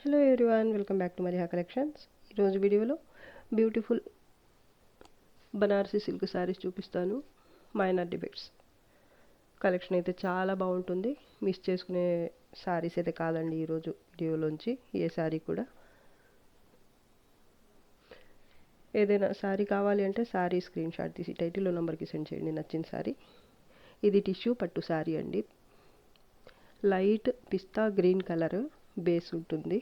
Hello everyone, welcome back to Mariha collections. ఈరోజు వీడియోలో beautiful Banarasi silk saris చూపిస్తాను. మైనర్ డిబేట్స్ కలెక్షన్ అయితే చాలా బాగుంటుంది. మిస్ చేసుకునే శారీస్ అయితే కాదండి ఈరోజు వీడియోలోంచి ఏ శారీ కూడా. ఏదైనా శారీ కావాలి అంటే శారీ స్క్రీన్ షాట్ తీసి టైటిల్లో నెంబర్కి సెండ్ చేయండి నచ్చిన శారీ. ఇది టిష్యూ పట్టు శారీ అండి. లైట్ పిస్తా గ్రీన్ కలర్ బేస్ ఉంటుంది.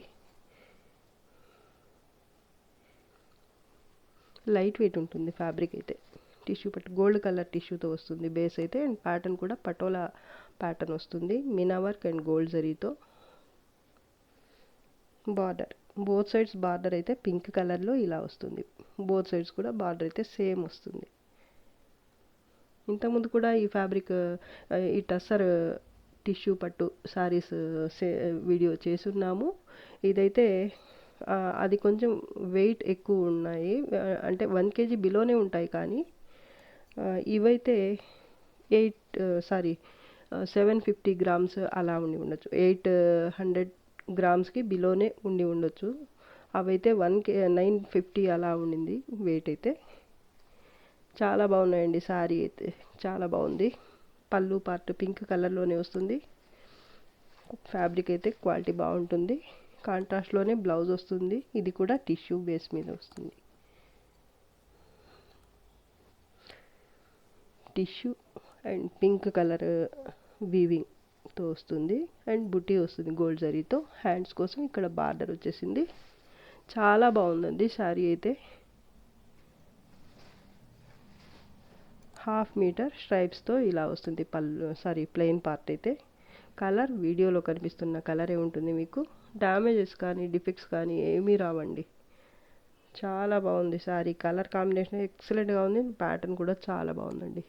లైట్ వెయిట్ ఉంటుంది ఫ్యాబ్రిక్ అయితే. టిష్యూ పట్టు గోల్డ్ కలర్ టిష్యూతో వస్తుంది బేస్ అయితే. అండ్ ప్యాటర్న్ కూడా పటోలా ప్యాటర్న్ వస్తుంది. మీనా వర్క్ అండ్ గోల్డ్ జరీతో. బార్డర్ బోత్ సైడ్స్ బార్డర్ అయితే పింక్ కలర్లో ఇలా వస్తుంది. బోత్ సైడ్స్ కూడా బార్డర్ అయితే సేమ్ వస్తుంది. ఇంతకుముందు కూడా ఈ ఫ్యాబ్రిక్ ఈ టస్సర్ టిష్యూ పట్టు శారీస్ వీడియో చేసున్నాము. ఇదైతే అది కొంచెం వెయిట్ ఎక్కువ ఉన్నాయి, అంటే 1 kg బిలోనే ఉంటాయి. కానీ ఇవైతే 750 గ్రామ్స్ అలా ఉండి ఉండొచ్చు. 800 గ్రామ్స్కి బిలోనే ఉండి ఉండొచ్చు. అవైతే 950 అలా ఉండింది వెయిట్ అయితే. చాలా బాగున్నాయండి. శారీ అయితే చాలా బాగుంది. పళ్ళు పార్ట్ పింక్ కలర్లోనే వస్తుంది. ఫ్యాబ్రిక్ అయితే క్వాలిటీ బాగుంటుంది. కాంట్రాస్ట్లోనే బ్లౌజ్ వస్తుంది. ఇది కూడా టిష్యూ బేస్ మీద వస్తుంది. టిష్యూ అండ్ పింక్ కలర్ వీవింగ్తో వస్తుంది. అండ్ బుట్టి వస్తుంది గోల్డ్ జరీతో. హ్యాండ్స్ కోసం ఇక్కడ బార్డర్ వచ్చేసింది. చాలా బాగుందండి శారీ అయితే. 1/2 మీటర్ స్ట్రైప్స్తో ఇలా వస్తుంది ప్లెయిన్ పార్ట్ అయితే. కలర్ వీడియోలో కనిపిస్తున్న కలరే ఉంటుంది. మీకు డ్యామేజెస్ కానీ డిఫెక్ట్స్ కానీ ఏమీ రావండి. చాలా బాగుంది శారీ. కలర్ కాంబినేషన్ ఎక్సలెంట్గా ఉంది. ప్యాటర్న్ కూడా చాలా బాగుందండి.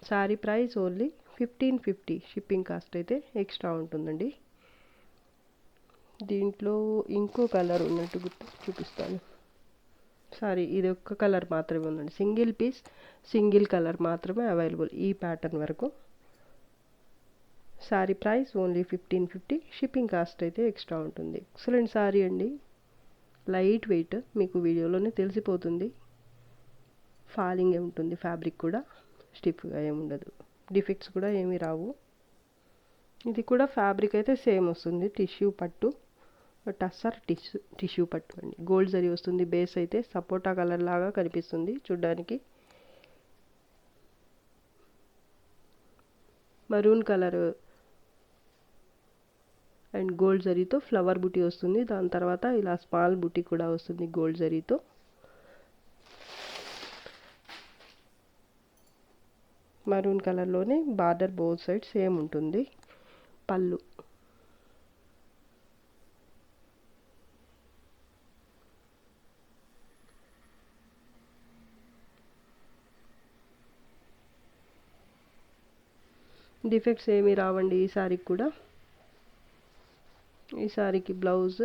Sari price only 1550. Shipping cost అయితే ఎక్స్ట్రా ఉంటుందండి. దీంట్లో ఇంకో కలర్ ఉన్నట్టు చూపిస్తాను. సారీ, ఇది ఒక్క కలర్ మాత్రమే ఉందండి. సింగిల్ పీస్ సింగిల్ కలర్ మాత్రమే అవైలబుల్ ఈ ప్యాటర్న్ వరకు. Sari price only 1550. Shipping cost అయితే ఎక్స్ట్రా ఉంటుంది. ఎక్సలెంట్ శారీ అండి. లైట్ వెయిట్, మీకు వీడియోలోనే తెలిసిపోతుంది. ఫాలింగ్ ఉంటుంది ఫ్యాబ్రిక్ కూడా. స్టిఫ్గా ఏముండదు. డిఫెక్ట్స్ కూడా ఏమీ రావు. ఇది కూడా ఫ్యాబ్రిక్ అయితే సేమ్ వస్తుంది. టిష్యూ పట్టు, టస్సర్ టిష్యూ పట్టు అండి. గోల్డ్ జరీ వస్తుంది. బేస్ అయితే సపోటా కలర్ లాగా కనిపిస్తుంది చూడ్డానికి. మరూన్ కలర్ అండ్ గోల్డ్ జరీతో ఫ్లవర్ బుటీ వస్తుంది. దాని తర్వాత ఇలా స్మాల్ బుటీ కూడా వస్తుంది గోల్డ్ జరీతో. మరూన్ కలర్లోనే బార్డర్ బోత్ సైడ్ సేమ్ ఉంటుంది. పళ్ళు డిఫెక్ట్స్ ఏమీ రావండి ఈ శారీకి కూడా. ఈ శారీకి బ్లౌజ్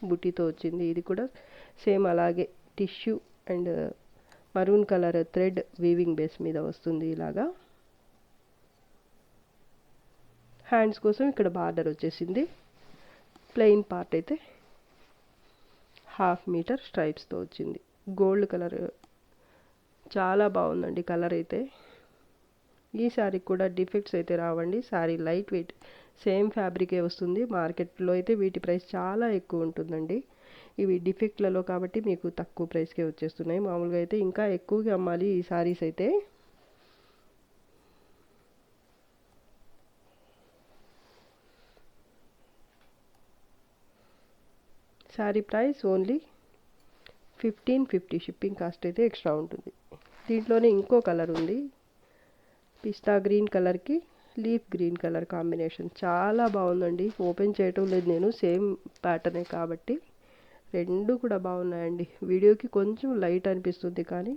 బుటీతో వచ్చింది. ఇది కూడా సేమ్ అలాగే tissue and maroon colour thread weaving base మీద వస్తుంది ఇలాగా. హ్యాండ్స్ కోసం ఇక్కడ బార్డర్ వచ్చేసింది. ప్లెయిన్ పార్ట్ అయితే 1/2 మీటర్ స్ట్రైప్స్తో వచ్చింది. గోల్డ్ కలర్ చాలా బాగుందండి కలర్ అయితే. ఈ శారీకి కూడా డిఫెక్ట్స్ అయితే రావండి. శారీ లైట్ వెయిట్ సేమ్ ఫ్యాబ్రికే వస్తుంది. మార్కెట్లో అయితే వీటి ప్రైస్ చాలా ఎక్కువ ఉంటుందండి. ఇవి డిఫెక్ట్లలో కాబట్టి మీకు తక్కువ ప్రైస్కే వచ్చేస్తున్నాయి. మామూలుగా అయితే ఇంకా ఎక్కువగా అమ్మాలి ఈ శారీస్ అయితే. Sari price only 1550. Shipping cost అయితే ఎక్స్ట్రా ఉంటుంది. దీంట్లోనే ఇంకో కలర్ ఉంది. పిస్తా గ్రీన్ కలర్కి లీఫ్ గ్రీన్ కలర్ కాంబినేషన్ చాలా బాగుందండి. ఓపెన్ చేయటం లేదు నేను, సేమ్ ప్యాటర్నే కాబట్టి. రెండు కూడా బాగున్నాయండి. వీడియోకి కొంచెం లైట్ అనిపిస్తుంది కానీ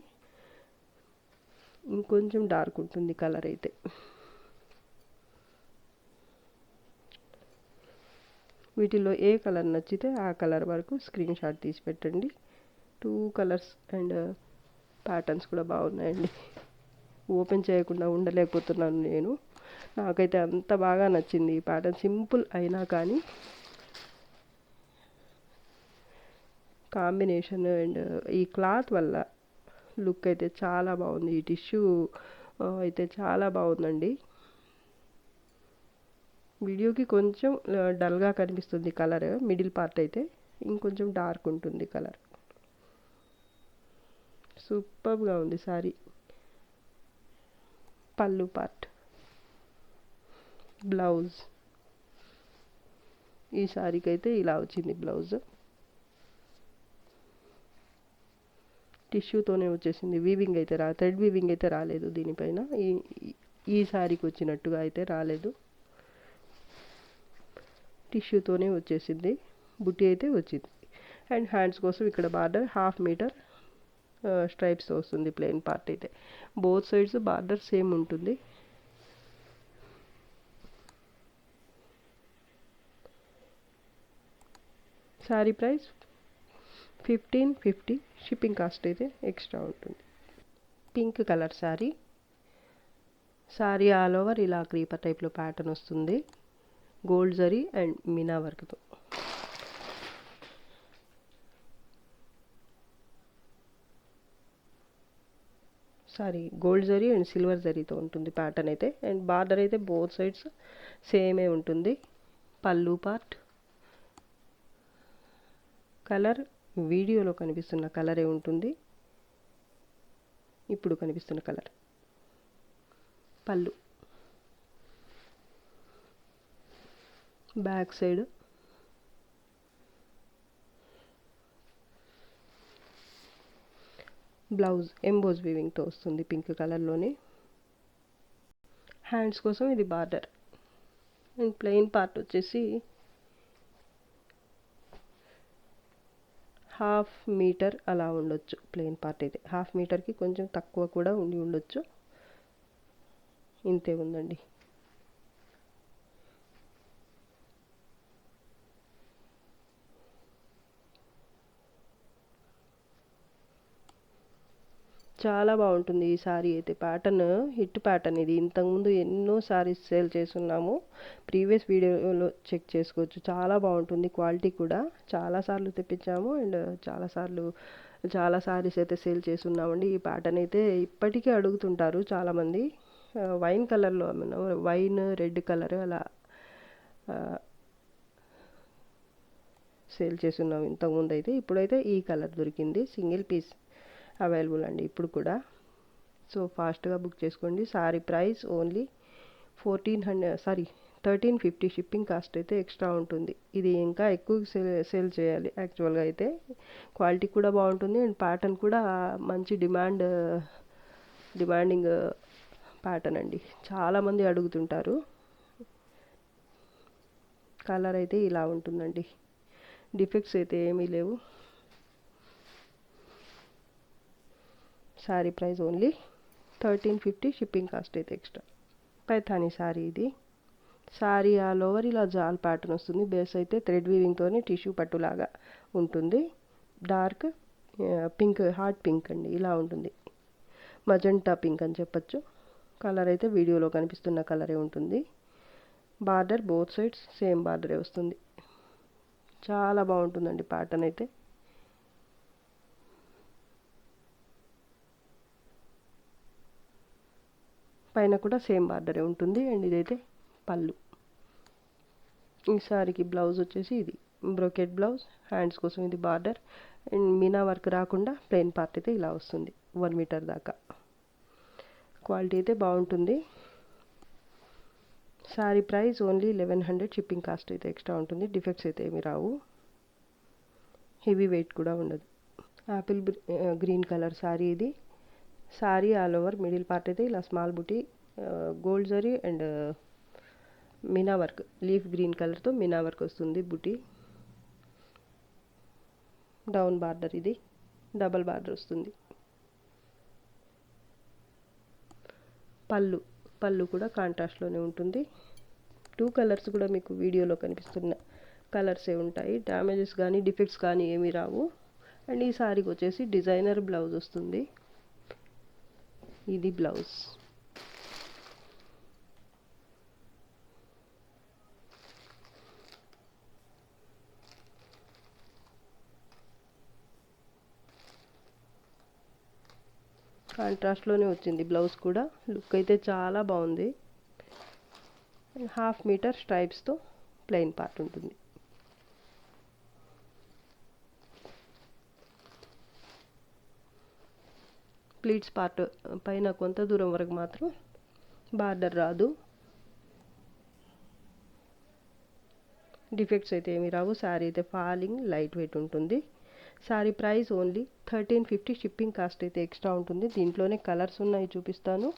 ఇంకొంచెం డార్క్ ఉంటుంది కలర్ అయితే. వీటిలో ఏ కలర్ నచ్చితే ఆ కలర్ వరకు స్క్రీన్ షాట్ తీసి పెట్టండి. 2 కలర్స్ అండ్ ప్యాటర్న్స్ కూడా బాగున్నాయండి. ఓపెన్ చేయకుండా ఉండలేకపోతున్నాను నేను. నాకైతే అంత బాగా నచ్చింది ఈ ప్యాటర్న్. సింపుల్ అయినా కానీ కాంబినేషన్ అండ్ ఈ క్లాత్ వల్ల లుక్ అయితే చాలా బాగుంది. ఈ టిష్యూ అయితే చాలా బాగుందండి. వీడియోకి కొంచెం డల్గా కనిపిస్తుంది కలర్, మిడిల్ పార్ట్ అయితే ఇంకొంచెం డార్క్ ఉంటుంది కలర్. సూపర్గా ఉంది సారీ. పళ్ళు పార్ట్, బ్లౌజ్. ఈ సారీకి అయితే ఇలా వచ్చింది బ్లౌజ్. టిష్యూతోనే వచ్చేసింది, వీవింగ్ అయితే థ్రెడ్ వీవింగ్ అయితే రాలేదు దీనిపైన. ఈ సారీకి వచ్చినట్టుగా అయితే రాలేదు, టిష్యూతోనే వచ్చేసింది. బుట్టి అయితే వచ్చింది. అండ్ హ్యాండ్స్ కోసం ఇక్కడ బార్డర్ 1/2 మీటర్ స్ట్రైప్స్తో వస్తుంది ప్లెయిన్ పార్ట్ అయితే. బోత్ సైడ్స్ బార్డర్ సేమ్ ఉంటుంది. Sorry price 1550. షిప్పింగ్ కాస్ట్ అయితే ఎక్స్ట్రా ఉంటుంది. Pink colour sorry. Sorry all over ఇలా క్రీపర్ టైప్లో ప్యాటర్న్ వస్తుంది, గోల్డ్ జరీ అండ్ మీనా వర్క్తో. Sorry gold zari and silver జరీతో ఉంటుంది ప్యాటర్న్ అయితే. అండ్ బార్డర్ అయితే బోత్ సైడ్స్ సేమే ఉంటుంది. పళ్ళు పార్ట్. కలర్ వీడియోలో కనిపిస్తున్న కలరే ఉంటుంది, ఇప్పుడు కనిపిస్తున్న కలర్. పళ్ళు, బ్యాక్ సైడ్ బ్లౌజ్ ఎంబోజ్ వీవింగ్తో వస్తుంది పింక్ కలర్లోనే. హ్యాండ్స్ కోసం ఇది బార్డర్. అండ్ ప్లెయిన్ పార్ట్ వచ్చేసి 1/2 మీటర్ అలా ఉండొచ్చు ప్లెయిన్ పార్ట్ అయితే. 1/2 మీటర్కి కొంచెం తక్కువ కూడా ఉండి ఉండొచ్చు, ఇంతే ఉందండి. చాలా బాగుంటుంది ఈ సారీ అయితే. ప్యాటర్న్ హిట్ ప్యాటర్న్ ఇది. ఇంతకుముందు ఎన్నో సారీస్ సేల్ చేస్తున్నాము, ప్రీవియస్ వీడియోలో చెక్ చేసుకోవచ్చు. చాలా బాగుంటుంది, క్వాలిటీ కూడా. చాలాసార్లు తెప్పించాము అండ్ చాలా సారీస్ అయితే సేల్ చేస్తున్నామండి. ఈ ప్యాటర్న్ అయితే ఇప్పటికీ అడుగుతుంటారు చాలామంది. వైన్ కలర్లో వైన్ రెడ్ కలర్ అలా సేల్ చేస్తున్నాం ఇంతకుముందు అయితే. ఇప్పుడైతే ఈ కలర్ దొరికింది, సింగిల్ పీస్ అవైలబుల్ అండి ఇప్పుడు కూడా. సో ఫాస్ట్గా బుక్ చేసుకోండి. Sorry price only 1350. Shipping cost అయితే ఎక్స్ట్రా ఉంటుంది. ఇది ఇంకా ఎక్కువ సేల్ చేయాలి యాక్చువల్గా అయితే. క్వాలిటీ కూడా బాగుంటుంది అండ్ ప్యాటర్న్ కూడా మంచి డిమాండింగ్ ప్యాటర్న్ అండి. చాలామంది అడుగుతుంటారు. కలర్ అయితే ఇలా ఉంటుందండి, డిఫెక్ట్స్ అయితే ఏమీ లేవు. Sorry price only 1350. Shipping cost అయితే ఎక్స్ట్రా. పైథానీ సారీ ఇది. సారీ ఆల్ ఓవర్ ఇలా జాల్ ప్యాటర్న్ వస్తుంది. బేస్ అయితే థ్రెడ్ వీవింగ్తోనే టిష్యూ పట్టులాగా ఉంటుంది. డార్క్ పింక్, హాట్ పింక్ అండి, ఇలా ఉంటుంది. మజంటా పింక్ అని చెప్పచ్చు. కలర్ అయితే వీడియోలో కనిపిస్తున్న కలరే ఉంటుంది. బార్డర్ బోత్ సైడ్స్ సేమ్ బార్డరే వస్తుంది. చాలా బాగుంటుందండి ప్యాటర్న్ అయితే. పైన కూడా సేమ్ బార్డరే ఉంటుంది. అండ్ ఇదైతే పళ్ళు. ఈ సారీకి బ్లౌజ్ వచ్చేసి ఇది బ్రోకెట్ బ్లౌజ్. హ్యాండ్స్ కోసం ఇది బార్డర్ అండ్ మీనా వర్క్ రాకుండా ప్లెయిన్ పార్ట్ అయితే ఇలా వస్తుంది 1 మీటర్ దాకా. క్వాలిటీ అయితే బాగుంటుంది. Sorry price only 1100. Shipping cost అయితే ఎక్స్ట్రా ఉంటుంది. డిఫెక్ట్స్ అయితే ఏమి రావు, హెవీ వెయిట్ కూడా ఉండదు. యాపిల్ గ్రీన్ కలర్ సారీ ఇది. Sorry all over middle part అయితే ఇలా small buti, gold zari and meena work, leaf green కలర్తో మీనా వర్క్ వస్తుంది బుటీ. డౌన్ బార్డర్, ఇది డబల్ బార్డర్ వస్తుంది. పళ్ళు కూడా కాంట్రాస్ట్లోనే ఉంటుంది. 2 కలర్స్ కూడా మీకు వీడియోలో కనిపిస్తున్న కలర్సే ఉంటాయి. డ్యామేజెస్ కానీ డిఫెక్ట్స్ కానీ ఏమీ రావు. అండ్ ఈ సారీకి వచ్చేసి డిజైనర్ బ్లౌజ్ వస్తుంది. ఇది బ్లౌజ్. కాంట్రాస్ట్లోనే వచ్చింది బ్లౌజ్ కూడా. లుక్ అయితే చాలా బాగుంది. 1/2 మీటర్ స్ట్రైప్స్తో ప్లెయిన్ పార్ట్ ఉంటుంది. ప్లీట్స్ పార్ట్ పైన కొంత దూరం వరకు మాత్రం బార్డర్ రాదు. డిఫెక్ట్స్ అయితే ఏమీ రావు. శారీ అయితే ఫాలింగ్ లైట్ వెయిట్ ఉంటుంది. Sari price only 1350. Shipping cost అయితే ఎక్స్ట్రా ఉంటుంది. దీంట్లోనే కలర్స్ ఉన్నాయి, చూపిస్తాను.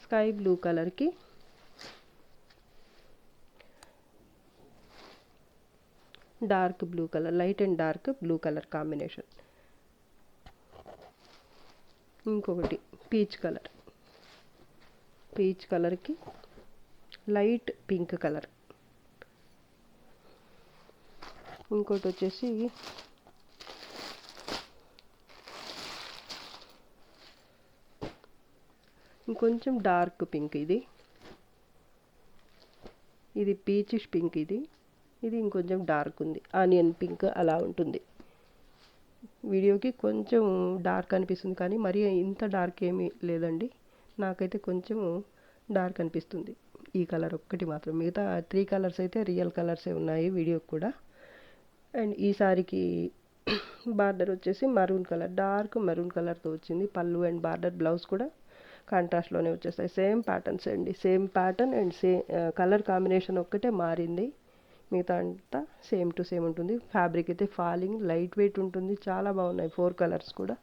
స్కై బ్లూ కలర్కి dark blue colour, light and dark blue colour combination. ఇంకొకటి పీచ్ కలర్, పీచ్ కలర్కి లైట్ పింక్ కలర్. ఇంకోటి వచ్చేసి ఇంకొంచెం డార్క్ పింక్. ఇది పీచిష్ పింక్. ఇది ఇంకొంచెం డార్క్ ఉంది, ఆనియన్ పింక్ అలా ఉంటుంది. వీడియోకి కొంచెం డార్క్ అనిపిస్తుంది, కానీ మరీ ఇంత డార్క్ ఏమీ లేదండి. నాకైతే కొంచెం డార్క్ అనిపిస్తుంది ఈ కలర్ ఒక్కటి మాత్రం. మిగతా 3 కలర్స్ అయితే రియల్ కలర్సే ఉన్నాయి వీడియోకి కూడా. అండ్ ఈ సారీకి బార్డర్ వచ్చేసి మరూన్ కలర్, డార్క్ మరూన్ కలర్తో వచ్చింది. పళ్ళు అండ్ బార్డర్, బ్లౌజ్ కూడా కాంట్రాస్ట్లోనే వచ్చేస్తాయి. సేమ్ ప్యాటర్న్స్ అండి, same pattern and colour combination ఒక్కటే మారింది. మిగతా అంతా సేమ్ టు సేమ్ ఉంటుంది. ఫ్యాబ్రిక్ అయితే ఫాలింగ్ లైట్ వెయిట్ ఉంటుంది. చాలా బాగున్నాయి 4 కలర్స్ కూడా.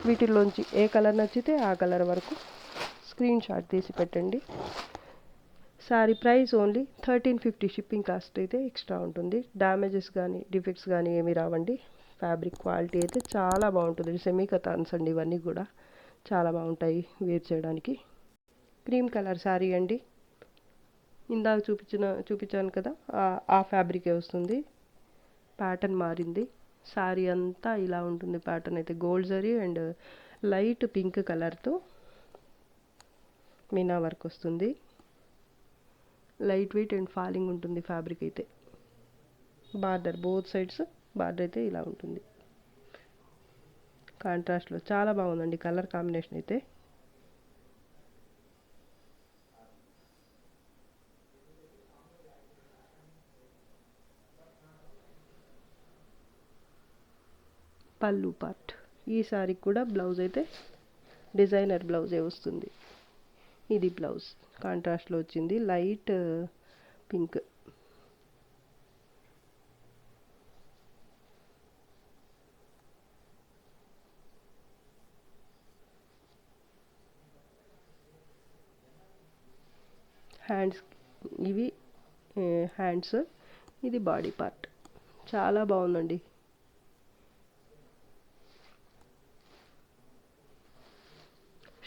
వీటిల్లోంచి ఏ కలర్ నచ్చితే ఆ కలర్ వరకు స్క్రీన్ షాట్ తీసి పెట్టండి. Sari price only 1350. Shipping cost అయితే ఎక్స్ట్రా ఉంటుంది. డ్యామేజెస్ కానీ డిఫెక్ట్స్ కానీ ఏమీ రావండి. ఫ్యాబ్రిక్ క్వాలిటీ అయితే చాలా బాగుంటుంది. సెమీ కతాన్స్ అండి ఇవన్నీ కూడా, చాలా బాగుంటాయి వేర్ చేయడానికి. క్రీమ్ కలర్ శారీ అండి. ఇందాక చూపించాను కదా, ఆ ఫ్యాబ్రికే వస్తుంది. ప్యాటర్న్ మారింది. శారీ అంతా ఇలా ఉంటుంది. ప్యాటర్న్ అయితే gold zari and light pink కలర్తో మీనా వర్క్ వస్తుంది. లైట్ వెయిట్ అండ్ ఫాలింగ్ ఉంటుంది ఫ్యాబ్రిక్ అయితే. బార్డర్ బోత్ సైడ్స్ బార్డర్ అయితే ఇలా ఉంటుంది. కాంట్రాస్ట్లో చాలా బాగుందండి కలర్ కాంబినేషన్ అయితే. పళ్ళు పార్ట్. ఈ సారీకి కూడా బ్లౌజ్ అయితే డిజైనర్ బ్లౌజే వస్తుంది. ఇది బ్లౌజ్ కాంట్రాస్ట్లో వచ్చింది, లైట్ పింక్. హ్యాండ్స్, ఇవి హ్యాండ్స్, ఇది బాడీ పార్ట్. చాలా బాగుందండి.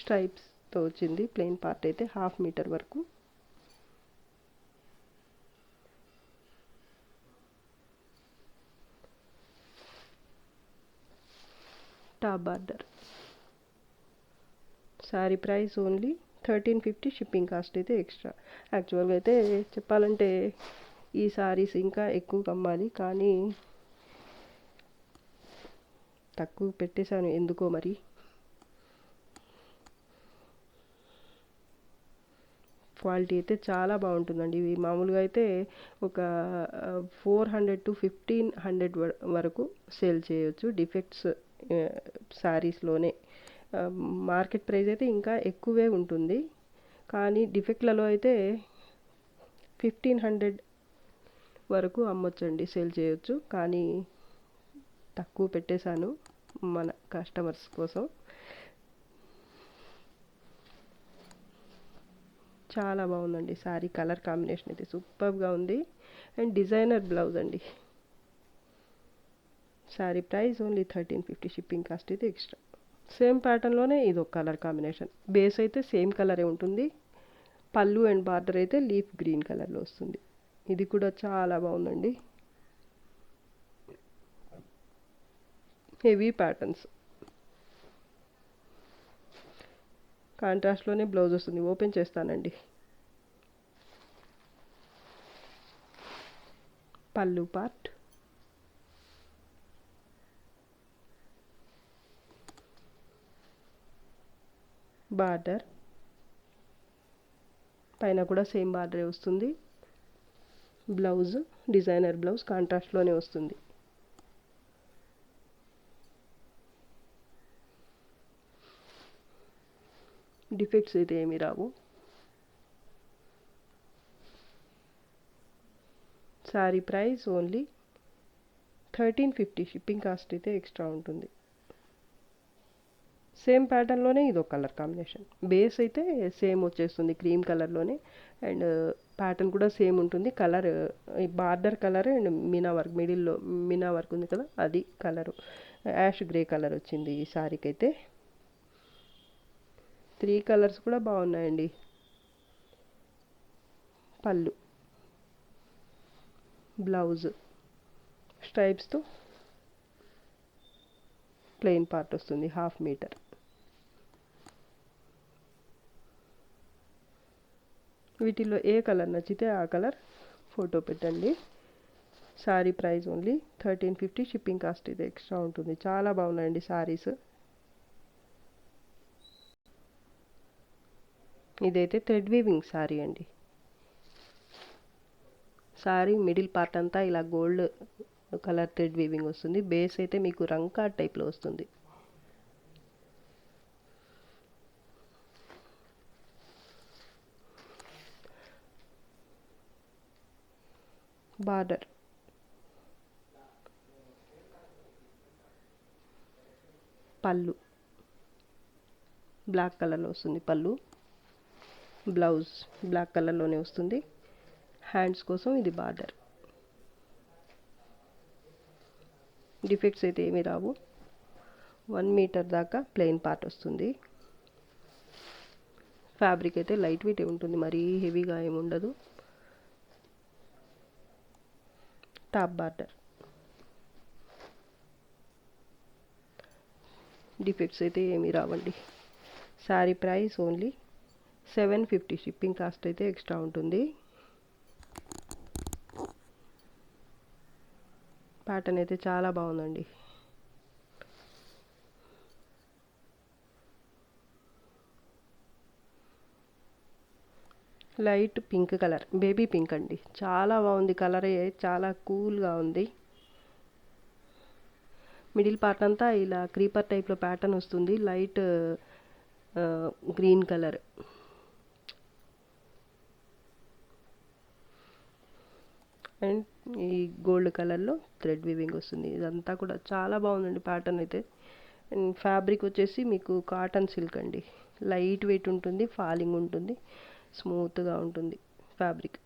స్ట్రైప్స్తో వచ్చింది. ప్లెయిన్ పార్ట్ అయితే 1/2 మీటర్ వరకు. Top border. Sari price only 1350. Shipping cost అయితే ఎక్స్ట్రా. యాక్చువల్గా అయితే చెప్పాలంటే ఈ సారీస్ ఇంకా ఎక్కువ అమ్మాలి, కానీ తక్కువ పెట్టేశాను ఎందుకో మరి. క్వాలిటీ అయితే చాలా బాగుంటుందండి. ఇవి మామూలుగా అయితే ఒక 400 to 1500 వరకు సేల్ చేయొచ్చు డిఫెక్ట్స్ శారీస్లోనే. మార్కెట్ ప్రైస్ అయితే ఇంకా ఎక్కువే ఉంటుంది, కానీ డిఫెక్ట్లలో అయితే 1500 వరకు అమ్మొచ్చండి, సేల్ చేయొచ్చు. కానీ తక్కువ పెట్టేశాను మన కస్టమర్స్ కోసం. చాలా బాగుందండి శారీ. కలర్ కాంబినేషన్ అయితే సూపర్గా ఉంది. అండ్ డిజైనర్ బ్లౌజ్ అండి. Sari price only 1350. Shipping cost అయితే ఎక్స్ట్రా. సేమ్ ప్యాటర్న్లోనే ఇది ఒక కలర్ కాంబినేషన్. బేస్ అయితే సేమ్ కలరే ఉంటుంది. పళ్ళు అండ్ బార్డర్ అయితే లీఫ్ గ్రీన్ కలర్లో వస్తుంది. ఇది కూడా చాలా బాగుందండి. Heavy patterns. కాంట్రాస్ట్లోనే బ్లౌజ్ వస్తుంది. ఓపెన్ చేస్తానండి. పళ్ళు పార్ట్. బార్డర్ పైన కూడా సేమ్ బార్డరే వస్తుంది. బ్లౌజ్ డిజైనర్ బ్లౌజ్ కాంట్రాస్ట్లోనే వస్తుంది. డిఫెక్ట్స్ అయితే ఏమీ రావు. Sari price only 1350. Shipping cost అయితే ఎక్స్ట్రా ఉంటుంది. సేమ్ ప్యాటర్న్లోనే ఇదో కలర్ కాంబినేషన్. బేస్ అయితే సేమ్ వచ్చేస్తుంది క్రీమ్ కలర్లోనే, అండ్ ప్యాటర్న్ కూడా సేమ్ ఉంటుంది. కలర్ ఈ border colour and meena work, మిడిల్లో మీనా వర్క్ ఉంది కదా, అది కలరు యాష్ గ్రే కలర్ వచ్చింది ఈ శారీకి అయితే. 3 కలర్స్ కూడా బాగున్నాయండి. పళ్ళు, బ్లౌజ్ స్ట్రైప్స్తో ప్లెయిన్ పార్ట్ వస్తుంది, 1/2 మీటర్. వీటిలో ఏ కలర్ నచ్చితే ఆ కలర్ ఫోటో పెట్టండి. Sari price only 1350. Shipping cost ఇది ఎక్స్ట్రా ఉంటుంది. చాలా బాగున్నాయండి శారీస్. ఇదైతే థ్రెడ్ వీవింగ్ శారీ అండి. శారీ మిడిల్ పార్ట్ అంతా ఇలా గోల్డ్ కలర్ థ్రెడ్ వీవింగ్ వస్తుంది. బేస్ అయితే మీకు రంకా టైప్లో వస్తుంది. బార్డర్ పళ్ళు బ్లాక్ కలర్లో వస్తుంది. పళ్ళు బ్లౌజ్ బ్లాక్ కలర్లోనే వస్తుంది. హ్యాండ్స్ కోసం ఇది బార్డర్. డిఫెక్ట్స్ అయితే ఏమీ రావు. 1 మీటర్ దాకా ప్లెయిన్ పార్ట్ వస్తుంది. ఫ్యాబ్రిక్ అయితే లైట్ వెయిట్ ఉంటుంది, మరీ హెవీగా ఏమి ఉండదు. Top border. డిఫెక్ట్స్ అయితే ఏమీ రావండి. Sari price only 750. Shipping cost అయితే ఎక్స్ట్రా ఉంటుంది. ప్యాటర్న్ అయితే చాలా బాగుందండి. Light pink colour, baby pink అండి. చాలా బాగుంది కలర్, చాలా కూల్గా ఉంది. మిడిల్ పార్ట్ అంతా ఇలా క్రీపర్ టైప్లో ప్యాటర్న్ వస్తుంది. Light green colour. అండ్ ఈ గోల్డ్ కలర్లో థ్రెడ్ వీవింగ్ వస్తుంది. ఇదంతా కూడా చాలా బాగుందండి ప్యాటర్న్ అయితే. అండ్ ఫ్యాబ్రిక్ వచ్చేసి మీకు కాటన్ సిల్క్ అండి. లైట్ వెయిట్ ఉంటుంది, ఫాలింగ్ ఉంటుంది, స్మూత్గా ఉంటుంది ఫ్యాబ్రిక్.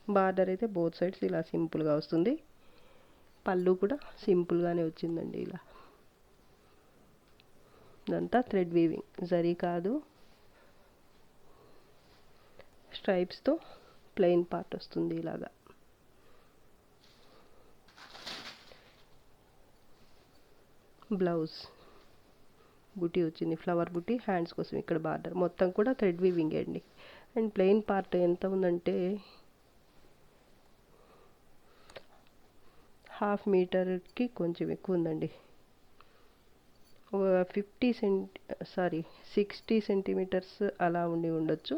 బార్డర్ అయితే బోత్ సైడ్స్ ఇలా సింపుల్గా వస్తుంది. పళ్ళు కూడా సింపుల్గానే వచ్చిందండి. ఇలా ఇదంతా థ్రెడ్ వీవింగ్, జరీ కాదు. స్ట్రైప్స్తో ప్లెయిన్ పార్ట్ వస్తుంది ఇలాగా. బ్లౌజ్ బుటీ వచ్చింది, ఫ్లవర్ బుటీ. హ్యాండ్స్ కోసం ఇక్కడ బార్డర్. మొత్తం కూడా థ్రెడ్ వీవింగ్ అండి. అండ్ ప్లెయిన్ పార్ట్ ఎంత ఉందంటే 1/2 మీటర్కి కొంచెం ఎక్కువ ఉందండి. 60 సెంటీమీటర్స్ అలా ఉండొచ్చు.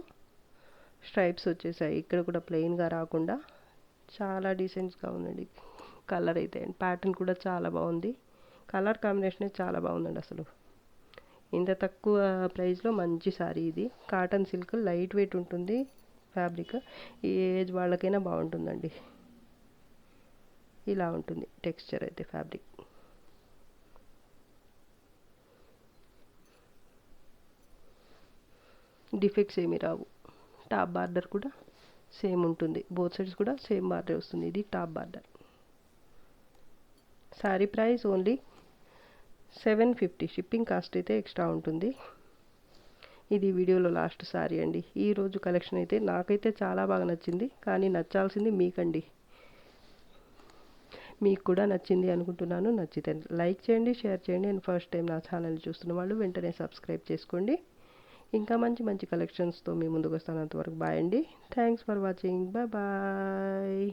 స్ట్రైప్స్ వచ్చేసాయి. ఇక్కడ కూడా ప్లెయిన్గా రాకుండా చాలా డీసెంట్గా ఉందండి కలర్ అయితే. అండ్ ప్యాటర్న్ కూడా చాలా బాగుంది. కలర్ కాంబినేషన్ చాలా బాగుందండి అసలు. ఇంత తక్కువ ప్రైస్లో మంచి శారీ ఇది. కాటన్ సిల్క్, లైట్ వెయిట్ ఉంటుంది ఫ్యాబ్రిక్. ఏ ఏజ్ వాళ్ళకైనా బాగుంటుందండి. ఇలా ఉంటుంది టెక్స్చర్ అయితే ఫ్యాబ్రిక్. డిఫెక్ట్స్ ఏమీ రావు. టాప్ బార్డర్ కూడా సేమ్ ఉంటుంది. బోత్ సైడ్స్ కూడా సేమ్ బార్డర్ వస్తుంది. ఇది top border. Sari price only 750. Shipping cost అయితే ఎక్స్ట్రా ఉంటుంది. ఇది వీడియోలో లాస్ట్ శారీ అండి. ఈరోజు కలెక్షన్ అయితే నాకైతే చాలా బాగా నచ్చింది. కానీ నచ్చాల్సింది మీకండి. మీకు కూడా నచ్చింది అనుకుంటున్నాను. నచ్చితే లైక్ చేయండి, షేర్ చేయండి. అండ్ ఫస్ట్ టైం నా ఛానల్ చూస్తున్న వాళ్ళు వెంటనే సబ్స్క్రైబ్ చేసుకోండి. ఇంకా మంచి మంచి కలెక్షన్స్తో మీ ముందుకు వస్తాను. అంతవరకు బాయ్ అండి. Thanks for watching. బాయ్.